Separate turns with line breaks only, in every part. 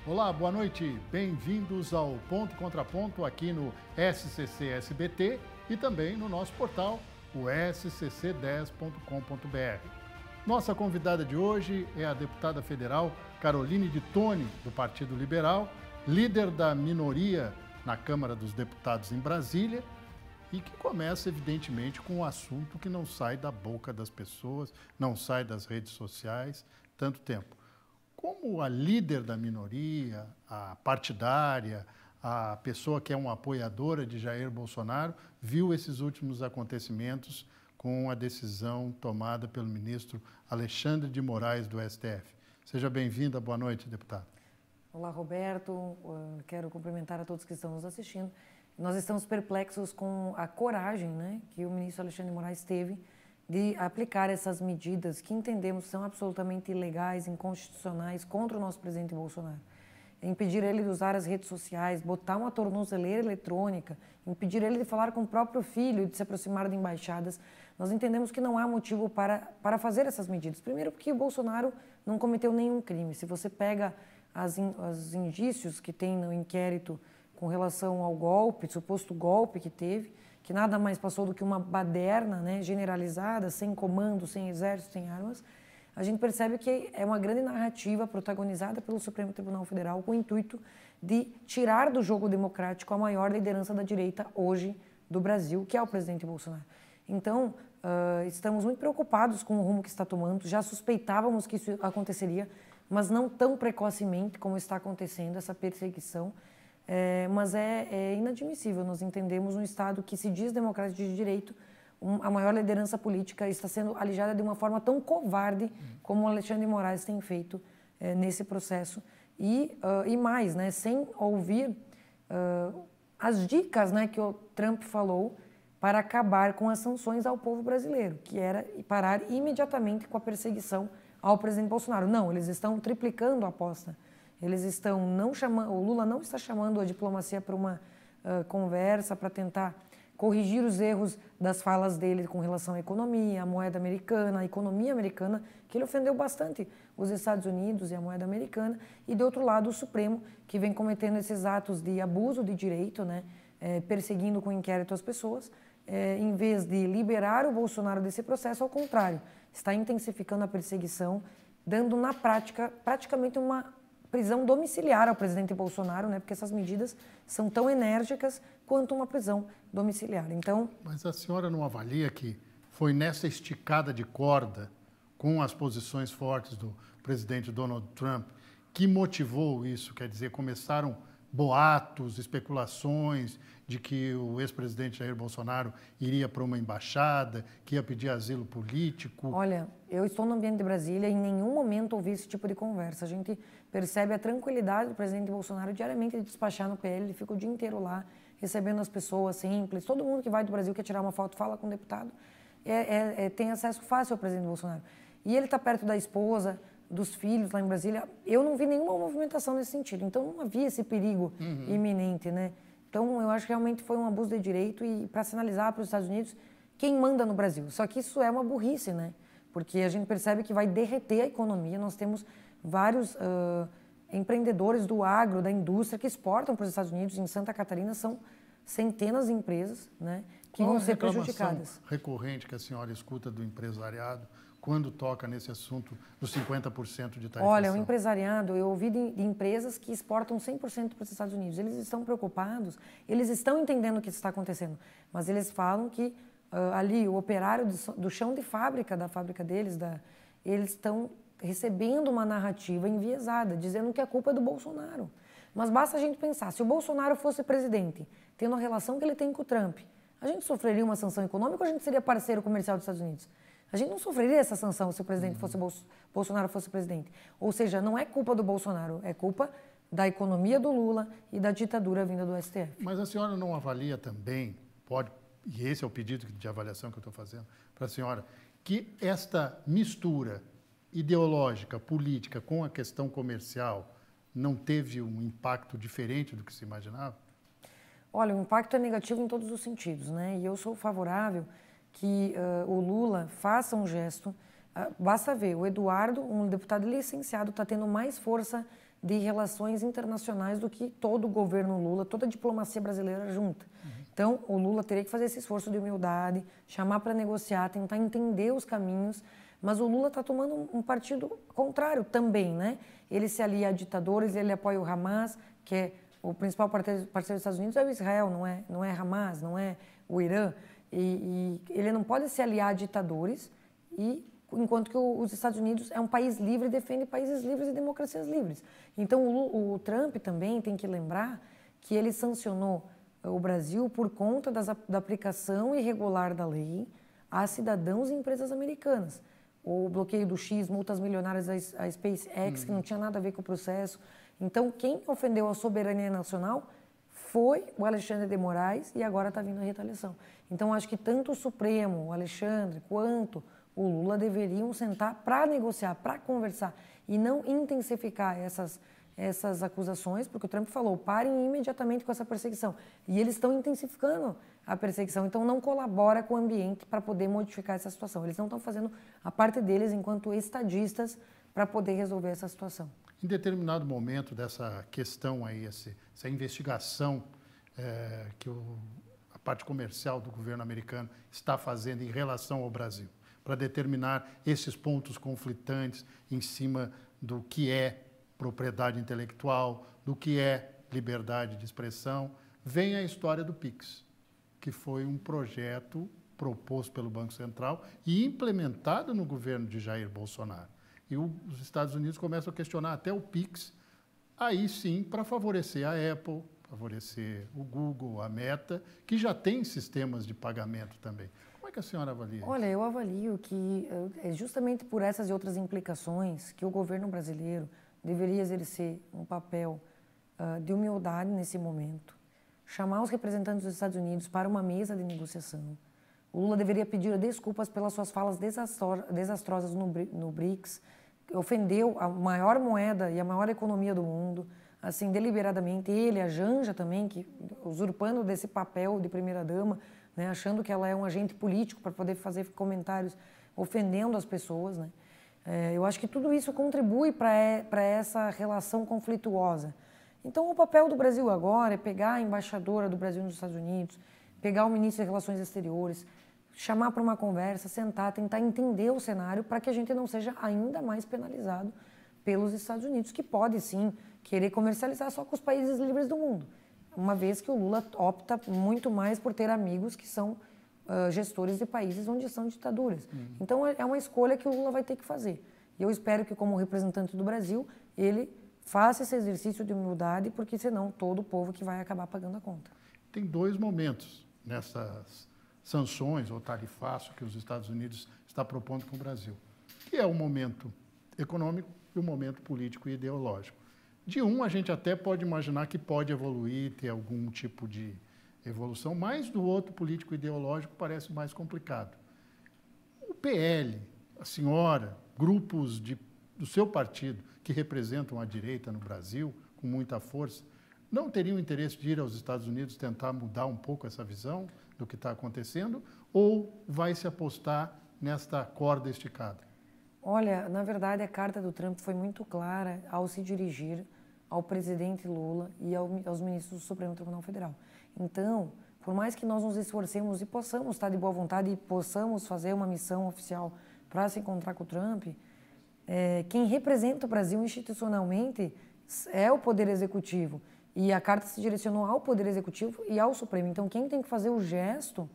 Olá, boa noite. Bem-vindos ao Ponto e Contraponto aqui no SCC SBT e também no nosso portal, o scc10.com.br. Nossa convidada de hoje é a deputada federal Caroline de Toni, do Partido Liberal, líder da minoria na Câmara dos Deputados em Brasília e que começa, evidentemente, com um assunto que não sai da boca das pessoas, não sai das redes sociais tanto tempo. Como a líder da minoria, a partidária, a pessoa que é uma apoiadora de Jair Bolsonaro, viu esses últimos acontecimentos com a decisão tomada pelo ministro Alexandre de Moraes do STF? Seja bem-vinda, boa noite, deputada.
Olá, Roberto. Quero cumprimentar a todos que estão nos assistindo. Nós estamos perplexos com a coragem, que o ministro Alexandre de Moraes teve de aplicar essas medidas que entendemos são absolutamente ilegais, inconstitucionais, contra o nosso presidente Bolsonaro. Impedir ele de usar as redes sociais, botar uma tornozeleira eletrônica, impedir ele de falar com o próprio filho, de se aproximar de embaixadas. Nós entendemos que não há motivo para fazer essas medidas. Primeiro porque o Bolsonaro não cometeu nenhum crime. Se você pega os indícios que tem no inquérito com relação ao golpe, suposto golpe que teve, que nada mais passou do que uma baderna generalizada, sem comando, sem exército, sem armas, a gente percebe que é uma grande narrativa protagonizada pelo Supremo Tribunal Federal com o intuito de tirar do jogo democrático a maior liderança da direita hoje do Brasil, que é o presidente Bolsonaro. Então, estamos muito preocupados com o rumo que está tomando, já suspeitávamos que isso aconteceria, mas não tão precocemente como está acontecendo essa perseguição. Mas é inadmissível. Nós entendemos um Estado que se diz democrático de direito, a maior liderança política está sendo alijada de uma forma tão covarde como o Alexandre de Moraes tem feito nesse processo. E mais, sem ouvir as dicas que o Trump falou para acabar com as sanções ao povo brasileiro, que era parar imediatamente com a perseguição ao presidente Bolsonaro. Não, eles estão triplicando a aposta. Eles estão não chamando, o Lula não está chamando a diplomacia para uma conversa para tentar corrigir os erros das falas dele com relação à economia, à moeda americana, à economia americana, que ele ofendeu bastante os Estados Unidos e a moeda americana, e do outro lado o Supremo, que vem cometendo esses atos de abuso de direito, perseguindo com inquérito as pessoas, em vez de liberar o Bolsonaro desse processo, ao contrário, está intensificando a perseguição, dando na prática praticamente uma prisão domiciliar ao presidente Bolsonaro, porque essas medidas são tão enérgicas quanto uma prisão domiciliar. Então,
mas a senhora não avalia que foi nessa esticada de corda com as posições fortes do presidente Donald Trump que motivou isso? Quer dizer, começaram boatos, especulações de que o ex-presidente Jair Bolsonaro iria para uma embaixada, que ia pedir asilo político.
Olha, eu estou no ambiente de Brasília e em nenhum momento ouvi esse tipo de conversa. A gente percebe a tranquilidade do presidente Bolsonaro diariamente de despachar no PL, ele fica o dia inteiro lá, recebendo as pessoas simples. Todo mundo que vai do Brasil quer tirar uma foto, fala com o deputado, tem acesso fácil ao presidente Bolsonaro. E ele está perto da esposa, dos filhos lá em Brasília. Eu não vi nenhuma movimentação nesse sentido, então não havia esse perigo iminente, Então, eu acho que realmente foi um abuso de direito e para sinalizar para os Estados Unidos quem manda no Brasil. Só que isso é uma burrice, Porque a gente percebe que vai derreter a economia. Nós temos vários empreendedores do agro, da indústria, que exportam para os Estados Unidos. Em Santa Catarina são centenas de empresas, que vão ser prejudicadas.
Recorrente que a senhora escuta do empresariado quando toca nesse assunto dos 50% de tarifação?
Olha, o empresariado, eu ouvi de empresas que exportam 100% para os Estados Unidos. Eles estão preocupados, eles estão entendendo o que está acontecendo, mas eles falam que ali o operário do chão de fábrica, da fábrica deles, eles estão recebendo uma narrativa enviesada, dizendo que a culpa é do Bolsonaro. Mas basta a gente pensar, se o Bolsonaro fosse presidente, tendo a relação que ele tem com o Trump, a gente sofreria uma sanção econômica ou a gente seria parceiro comercial dos Estados Unidos? A gente não sofreria essa sanção se o presidente Bolsonaro fosse presidente. Ou seja, não é culpa do Bolsonaro, é culpa da economia do Lula e da ditadura vinda do STF.
Mas a senhora não avalia também, e esse é o pedido de avaliação que eu estou fazendo para a senhora, que esta mistura ideológica, política com a questão comercial não teve um impacto diferente do que se imaginava?
Olha, o impacto é negativo em todos os sentidos, E eu sou favorável que o Lula faça um gesto. Basta ver, o Eduardo, um deputado licenciado, está tendo mais força de relações internacionais do que todo o governo Lula, toda a diplomacia brasileira junta. Então, o Lula teria que fazer esse esforço de humildade, chamar para negociar, tentar entender os caminhos, mas o Lula está tomando um partido contrário também, né? Ele se alia a ditadores, ele apoia o Hamas, que é o principal parceiro dos Estados Unidos é o Israel, não é Hamas, não é o Irã. E ele não pode se aliar a ditadores, enquanto que os Estados Unidos é um país livre e defende países livres e democracias livres. Então, o Trump também tem que lembrar que ele sancionou o Brasil por conta da aplicação irregular da lei a cidadãos e empresas americanas. O bloqueio do X, multas milionárias à SpaceX, que não tinha nada a ver com o processo. Então, quem ofendeu a soberania nacional foi o Alexandre de Moraes e agora está vindo a retaliação. Então, acho que tanto o Supremo, o Alexandre, quanto o Lula deveriam sentar para negociar, para conversar e não intensificar essas acusações, porque o Trump falou, parem imediatamente com essa perseguição. E eles estão intensificando a perseguição, então não colabora com o ambiente para poder modificar essa situação. Eles não estão fazendo a parte deles enquanto estadistas para poder resolver essa situação.
Em determinado momento dessa questão aí, essa investigação que a parte comercial do governo americano está fazendo em relação ao Brasil, para determinar esses pontos conflitantes em cima do que é propriedade intelectual, do que é liberdade de expressão, vem a história do PIX, que foi um projeto proposto pelo Banco Central e implementado no governo de Jair Bolsonaro. E os Estados Unidos começam a questionar até o PIX, aí sim, para favorecer a Apple, favorecer o Google, a Meta, que já tem sistemas de pagamento também. Como é que a senhora avalia isso?
Olha, eu avalio que é justamente por essas e outras implicações que o governo brasileiro deveria exercer um papel de humildade nesse momento, chamar os representantes dos Estados Unidos para uma mesa de negociação. O Lula deveria pedir desculpas pelas suas falas desastrosas no BRICS, ofendeu a maior moeda e a maior economia do mundo, assim, deliberadamente. Ele, a Janja também, que usurpando desse papel de primeira-dama, né, achando que ela é um agente político para poder fazer comentários ofendendo as pessoas, né? Eu acho que tudo isso contribui para essa relação conflituosa. Então, o papel do Brasil agora é pegar a embaixadora do Brasil nos Estados Unidos, pegar o ministro de Relações Exteriores, chamar para uma conversa, sentar, tentar entender o cenário para que a gente não seja ainda mais penalizado pelos Estados Unidos, que pode, sim, querer comercializar só com os países livres do mundo, uma vez que o Lula opta muito mais por ter amigos que são gestores de países onde são ditaduras. Então, é uma escolha que o Lula vai ter que fazer. E eu espero que, como representante do Brasil, ele faça esse exercício de humildade, porque senão todo o povo que vai acabar pagando a conta.
Tem dois momentos nessas sanções ou tarifaço que os Estados Unidos está propondo com o Brasil, que é o momento econômico e o momento político e ideológico. De um, a gente até pode imaginar que pode evoluir, ter algum tipo de evolução, mas do outro, político e ideológico, parece mais complicado. O PL, a senhora, grupos do seu partido que representam a direita no Brasil, com muita força, não teriam interesse de ir aos Estados Unidos tentar mudar um pouco essa visão do que está acontecendo, ou vai se apostar nesta corda esticada?
Olha, na verdade, a carta do Trump foi muito clara ao se dirigir ao presidente Lula e aos ministros do Supremo Tribunal Federal. Então, por mais que nós nos esforcemos e possamos estar de boa vontade e possamos fazer uma missão oficial para se encontrar com o Trump, quem representa o Brasil institucionalmente é o Poder Executivo. E a carta se direcionou ao Poder Executivo e ao Supremo. Então, quem tem que fazer o gesto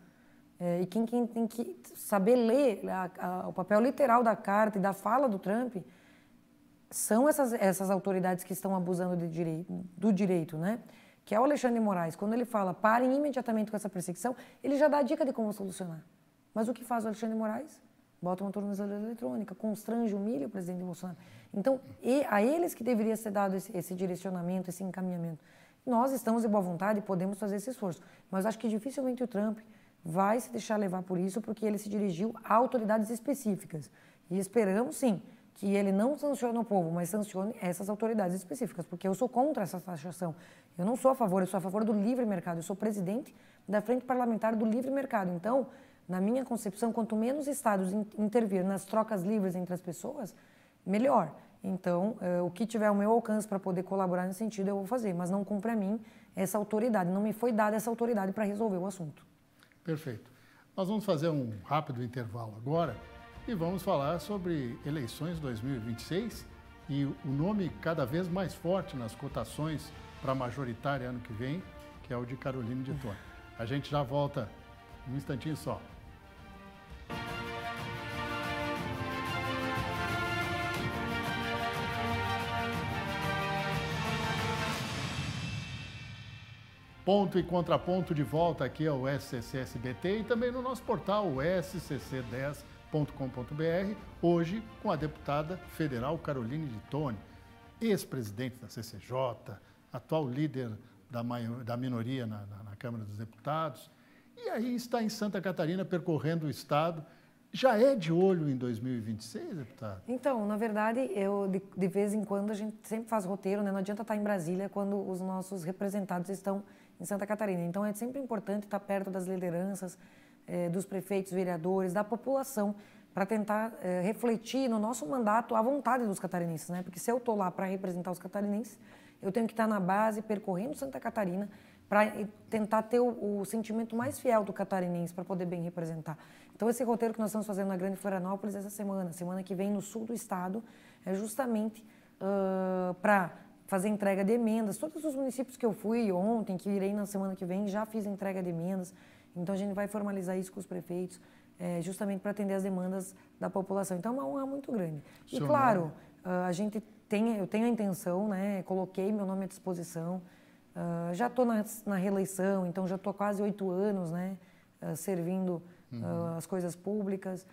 e quem tem que saber ler o papel literal da carta e da fala do Trump são essas autoridades que estão abusando do direito, né? Que é o Alexandre de Moraes. Quando ele fala, parem imediatamente com essa perseguição, ele já dá a dica de como solucionar. Mas o que faz o Alexandre de Moraes? Bota uma tornozeleira eletrônica, constrange, humilha o presidente Bolsonaro. Então, a eles que deveria ser dado esse direcionamento, esse encaminhamento. Nós estamos de boa vontade e podemos fazer esse esforço. Mas acho que dificilmente o Trump vai se deixar levar por isso, porque ele se dirigiu a autoridades específicas. E esperamos, sim, que ele não sancione o povo, mas sancione essas autoridades específicas, porque eu sou contra essa taxação. Eu não sou a favor, eu sou a favor do livre mercado. Eu sou presidente da Frente Parlamentar do Livre Mercado. Então, na minha concepção, quanto menos estados intervir nas trocas livres entre as pessoas, melhor. Então, o que tiver ao meu alcance para poder colaborar nesse sentido, eu vou fazer. Mas não cumpre a mim essa autoridade. Não me foi dada essa autoridade para resolver o assunto.
Perfeito. Nós vamos fazer um rápido intervalo agora e vamos falar sobre eleições 2026 e o nome cada vez mais forte nas cotações para a majoritária ano que vem, que é o de Caroline de Tony. A gente já volta um instantinho só. Ponto e contraponto de volta aqui ao SCC SBT e também no nosso portal, o scc10.com.br, hoje com a deputada federal Caroline de Tony, ex-presidente da CCJ, atual líder da minoria na Câmara dos Deputados, e aí está em Santa Catarina percorrendo o estado. Já é de olho em 2026, deputado?
Então, na verdade, de vez em quando a gente sempre faz roteiro, né? Não adianta estar em Brasília quando os nossos representados estão em Santa Catarina. Então, é sempre importante estar perto das lideranças, dos prefeitos, vereadores, da população, para tentar refletir no nosso mandato a vontade dos catarinenses, né? Porque se eu estou lá para representar os catarinenses, eu tenho que estar na base, percorrendo Santa Catarina, para tentar ter o sentimento mais fiel do catarinense, para poder bem representar. Então, esse roteiro que nós estamos fazendo na Grande Florianópolis essa semana que vem no sul do estado, é justamente para fazer entrega de emendas. Todos os municípios que eu fui ontem, que irei na semana que vem, já fiz entrega de emendas. Então, a gente vai formalizar isso com os prefeitos, justamente para atender as demandas da população. Então, é uma honra muito grande. E, claro, eu tenho a intenção, né, coloquei meu nome à disposição, já estou na reeleição, então já estou quase 8 anos, né, servindo as coisas públicas.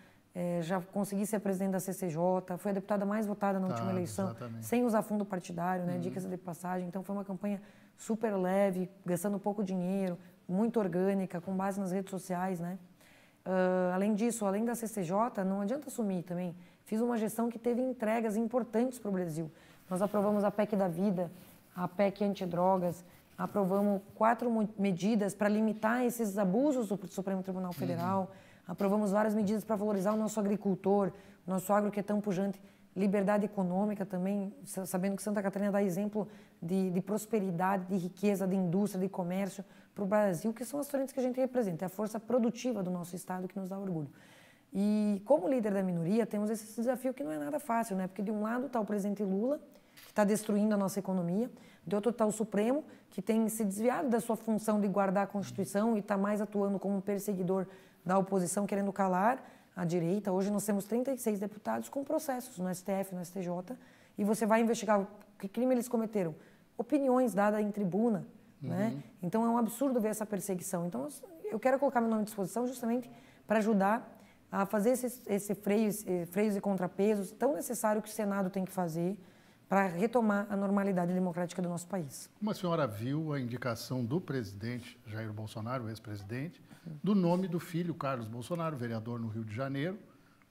Já consegui ser presidente da CCJ, fui a deputada mais votada na última eleição, exatamente, sem usar fundo partidário, né, dicas de passagem. Então, foi uma campanha super leve, gastando pouco dinheiro, muito orgânica, com base nas redes sociais, né. Além disso, além da CCJ, não adianta assumir também. Fiz uma gestão que teve entregas importantes para o Brasil. Nós aprovamos a PEC da vida, a PEC antidrogas, aprovamos 4 medidas para limitar esses abusos do Supremo Tribunal Federal, aprovamos várias medidas para valorizar o nosso agricultor, o nosso agro que é tão pujante, liberdade econômica também, sabendo que Santa Catarina dá exemplo de prosperidade, de riqueza, de indústria, de comércio para o Brasil, que são as frentes que a gente representa, é a força produtiva do nosso estado que nos dá orgulho. E como líder da minoria, temos esse desafio que não é nada fácil, né? Porque de um lado está o presidente Lula, que está destruindo a nossa economia, de outro está o Supremo, que tem se desviado da sua função de guardar a Constituição e está mais atuando como um perseguidor da oposição, querendo calar a direita. Hoje nós temos 36 deputados com processos no STF, no STJ, e você vai investigar que crime eles cometeram. Opiniões dadas em tribuna, né? Então é um absurdo ver essa perseguição. Então eu quero colocar meu nome à disposição justamente para ajudar a fazer esse freios e contrapesos tão necessário que o Senado tem que fazer para retomar a normalidade democrática do nosso país.
Como a senhora viu a indicação do presidente Jair Bolsonaro, o ex-presidente, do nome do filho Carlos Bolsonaro, vereador no Rio de Janeiro,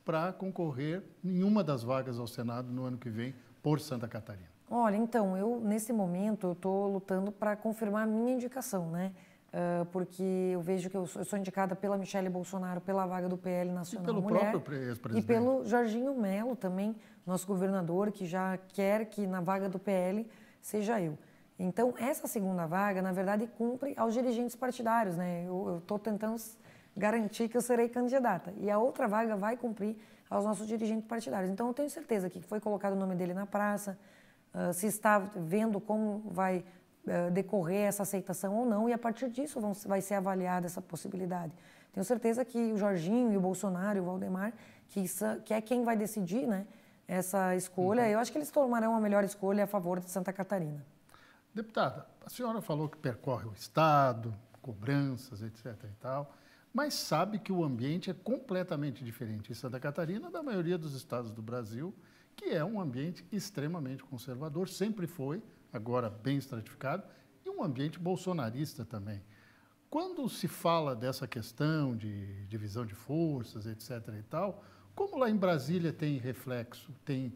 para concorrer em uma das vagas ao Senado no ano que vem por Santa Catarina?
Olha, então, nesse momento, eu estou lutando para confirmar a minha indicação, né? Porque eu vejo que eu sou indicada pela Michele Bolsonaro, pela vaga do PL Nacional
Mulher. E pelo próprio ex-presidente.
E pelo Jorginho Melo também, nosso governador, que já quer que na vaga do PL seja eu. Então, essa segunda vaga, na verdade, cumpre aos dirigentes partidários, né? Eu estou tentando garantir que eu serei candidata. E a outra vaga vai cumprir aos nossos dirigentes partidários. Então, eu tenho certeza que foi colocado o nome dele na praça, se está vendo como vai decorrer essa aceitação ou não, e a partir disso vai ser avaliada essa possibilidade. Tenho certeza que o Jorginho e o Bolsonaro e o Valdemar, que é quem vai decidir, né, essa escolha, eu acho que eles tomarão a melhor escolha a favor de Santa Catarina.
Deputada, a senhora falou que percorre o estado, cobranças, etc. e tal, mas sabe que o ambiente é completamente diferente em Santa Catarina da maioria dos estados do Brasil, que é um ambiente extremamente conservador, sempre foi, agora bem estratificado, e um ambiente bolsonarista também. Quando se fala dessa questão de divisão de forças, etc. e tal, como lá em Brasília tem reflexo, tem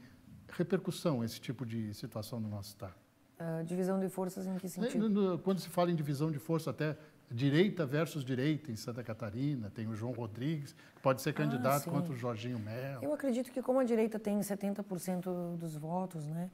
repercussão esse tipo de situação no nosso estado?
Divisão de forças em que sentido?
Quando se fala em divisão de força, até direita versus direita em Santa Catarina, tem o João Rodrigues, que pode ser candidato contra o Jorginho Mello.
Eu acredito que como a direita tem 70% dos votos, né,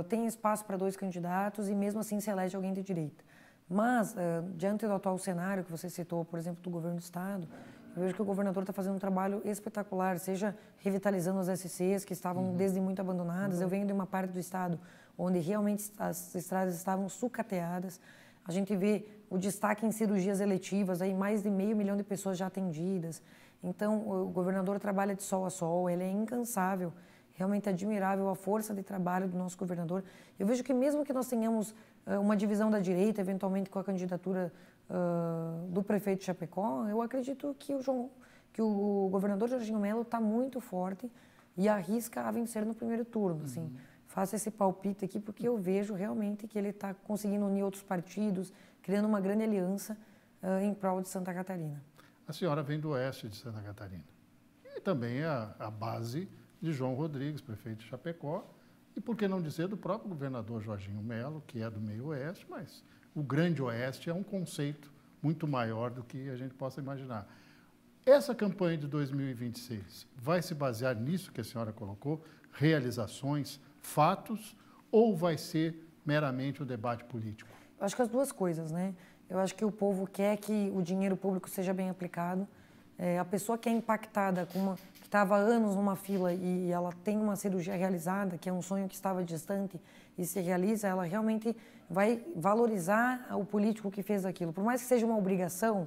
tem espaço para 2 candidatos e mesmo assim se elege alguém de direita. Mas, diante do atual cenário que você citou, por exemplo, do governo do Estado, eu vejo que o governador está fazendo um trabalho espetacular, seja revitalizando as SCs, que estavam desde muito abandonadas. Eu venho de uma parte do Estado onde realmente as estradas estavam sucateadas. A gente vê o destaque em cirurgias eletivas, aí mais de 500 mil de pessoas já atendidas. Então, o governador trabalha de sol a sol, ele é incansável, realmente admirável a força de trabalho do nosso governador. Eu vejo que mesmo que nós tenhamos uma divisão da direita, eventualmente com a candidatura do prefeito de Chapecó, eu acredito que o governador Jorginho Mello está muito forte e arrisca a vencer no primeiro turno, assim. Faço esse palpite aqui porque eu vejo realmente que ele está conseguindo unir outros partidos, criando uma grande aliança em prol de Santa Catarina.
A senhora vem do oeste de Santa Catarina e também é a base de João Rodrigues, prefeito de Chapecó, e por que não dizer do próprio governador Jorginho Mello, que é do meio oeste, mas o grande oeste é um conceito muito maior do que a gente possa imaginar. Essa campanha de 2026 vai se basear nisso que a senhora colocou, realizações, fatos, ou vai ser meramente um debate político?
Eu acho que as duas coisas, né? Eu acho que o povo quer que o dinheiro público seja bem aplicado. A pessoa que é impactada, que estava há anos numa fila e ela tem uma cirurgia realizada, que é um sonho que estava distante e se realiza, ela realmente vai valorizar o político que fez aquilo. Por mais que seja uma obrigação,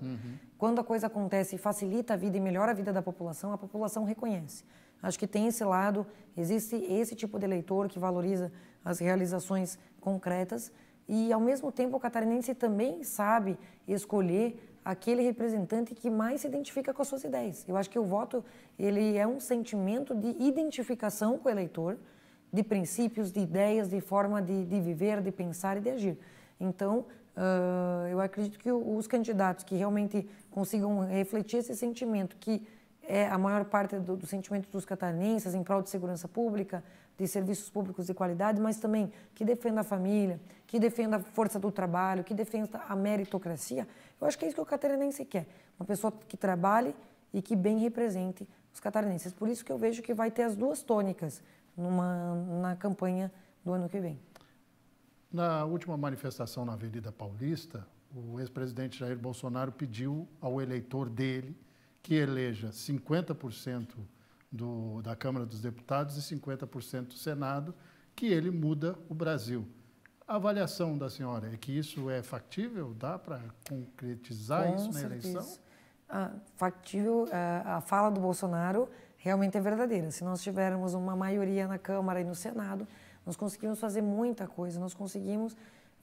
quando a coisa acontece e facilita a vida e melhora a vida da população, a população reconhece. Acho que tem esse lado, existe esse tipo de eleitor que valoriza as realizações concretas e, ao mesmo tempo, o catarinense também sabe escolher aquele representante que mais se identifica com as suas ideias. Eu acho que o voto ele é um sentimento de identificação com o eleitor, de princípios, de ideias, de forma de viver, de pensar e de agir. Então, eu acredito que os candidatos que realmente consigam refletir esse sentimento, que é a maior parte do sentimento dos catarinenses em prol de segurança pública, de serviços públicos de qualidade, mas também que defenda a família, que defenda a força do trabalho, que defenda a meritocracia. Eu acho que é isso que o catarinense quer. Uma pessoa que trabalhe e que bem represente os catarinenses. Por isso que eu vejo que vai ter as duas tônicas na campanha do ano que vem.
Na última manifestação na Avenida Paulista, o ex-presidente Jair Bolsonaro pediu ao eleitor dele que eleja 50% da Câmara dos Deputados e 50% do Senado, que ele muda o Brasil. A avaliação da senhora é que isso é factível? Dá para concretizar isso na eleição?
Factível, a fala do Bolsonaro realmente é verdadeira. Se nós tivermos uma maioria na Câmara e no Senado, nós conseguimos fazer muita coisa, nós conseguimos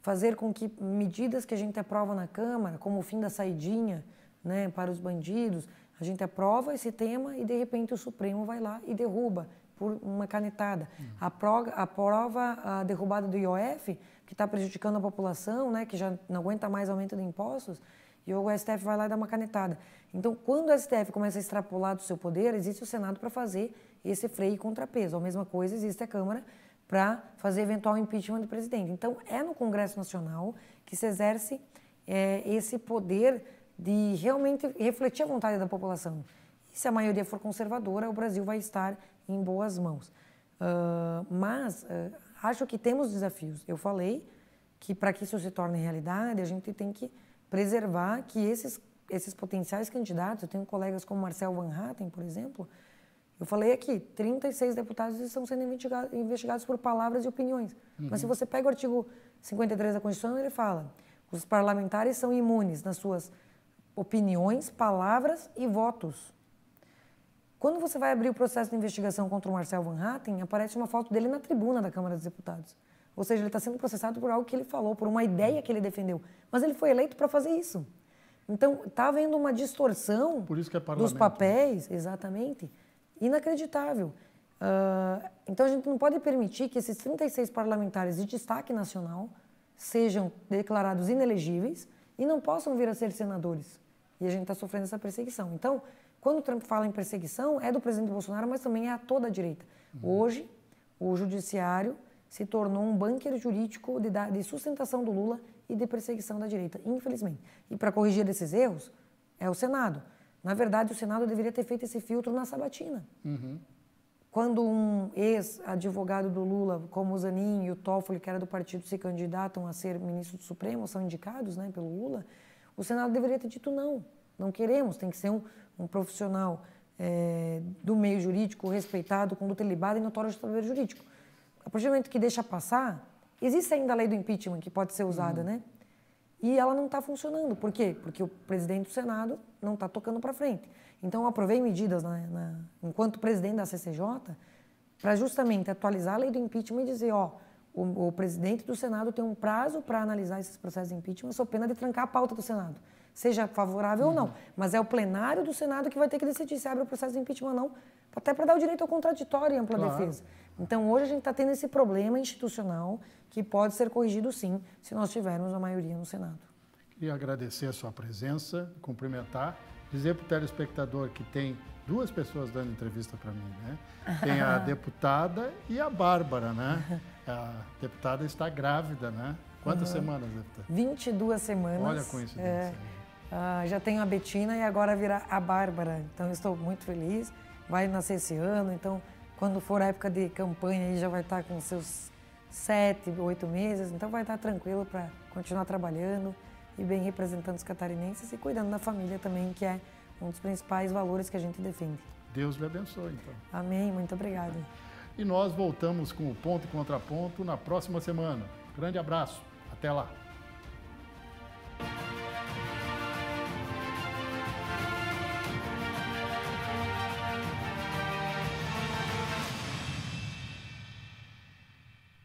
fazer com que medidas que a gente aprova na Câmara, como o fim da saidinha, né, para os bandidos, a gente aprova esse tema e, de repente, o Supremo vai lá e derruba por uma canetada. Aprova a derrubada do IOF, que está prejudicando a população, né, que já não aguenta mais aumento de impostos, e o STF vai lá e dá uma canetada. Então, quando o STF começa a extrapolar do seu poder, existe o Senado para fazer esse freio e contrapeso. A mesma coisa existe a Câmara para fazer eventual impeachment do presidente. Então, é no Congresso Nacional que se exerce esse poder de realmente refletir a vontade da população. E se a maioria for conservadora, o Brasil vai estar em boas mãos. Mas acho que temos desafios. Eu falei que para que isso se torne realidade, a gente tem que preservar que esses potenciais candidatos, eu tenho colegas como Marcel Van Hatten, por exemplo, eu falei aqui, 36 deputados estão sendo investigados por palavras e opiniões. Mas se você pega o artigo 53 da Constituição, ele fala, os parlamentares são imunes nas suas opiniões, palavras e votos. Quando você vai abrir o processo de investigação contra o Marcel Van Hatten, aparece uma foto dele na tribuna da Câmara dos Deputados. Ou seja, ele está sendo processado por algo que ele falou, por uma ideia que ele defendeu. Mas ele foi eleito para fazer isso. Então, está havendo uma distorção dos papéis, exatamente, inacreditável. Então, a gente não pode permitir que esses 36 parlamentares de destaque nacional sejam declarados inelegíveis e não possam vir a ser senadores. E a gente está sofrendo essa perseguição. Então, quando o Trump fala em perseguição, é do presidente Bolsonaro, mas também é a toda a direita. Hoje, o judiciário se tornou um bunker jurídico de sustentação do Lula e de perseguição da direita, infelizmente. E para corrigir esses erros, é o Senado. Na verdade, o Senado deveria ter feito esse filtro na sabatina. Quando um ex-advogado do Lula, como o Zanin e o Toffoli, que era do partido, se candidatam a ser ministro do Supremo, são indicados, né, pelo Lula, o Senado deveria ter dito não, não queremos, tem que ser um profissional do meio jurídico, respeitado, conduta ilibada e notório de saber jurídico. A partir do momento que deixa passar, existe ainda a lei do impeachment que pode ser usada, né? E ela não está funcionando. Por quê? Porque o presidente do Senado não está tocando para frente. Então, eu aprovei medidas enquanto presidente da CCJ para justamente atualizar a lei do impeachment e dizer, ó, o presidente do Senado tem um prazo para analisar esses processos de impeachment, sob pena de trancar a pauta do Senado, seja favorável ou não. Mas é o plenário do Senado que vai ter que decidir se abre o processo de impeachment ou não, até para dar o direito ao contraditório e ampla defesa. Então, hoje a gente está tendo esse problema institucional que pode ser corrigido, sim, se nós tivermos a maioria no Senado.
Queria agradecer a sua presença, cumprimentar, dizer para o telespectador que tem duas pessoas dando entrevista para mim, né? Tem a deputada e a Bárbara, né? A deputada está grávida, né? Quantas semanas, deputada?
22 semanas.
Olha a coincidência.
Já tenho a Betina e agora virá a Bárbara. Então, eu estou muito feliz. Vai nascer esse ano, então, quando for a época de campanha, aí já vai estar com seus 7, 8 meses. Então, vai estar tranquilo para continuar trabalhando e bem representando os catarinenses e cuidando da família também, que é um dos principais valores que a gente defende.
Deus lhe abençoe, então.
Amém, muito obrigada.
E nós voltamos com o Ponto e Contraponto na próxima semana. Grande abraço, até lá.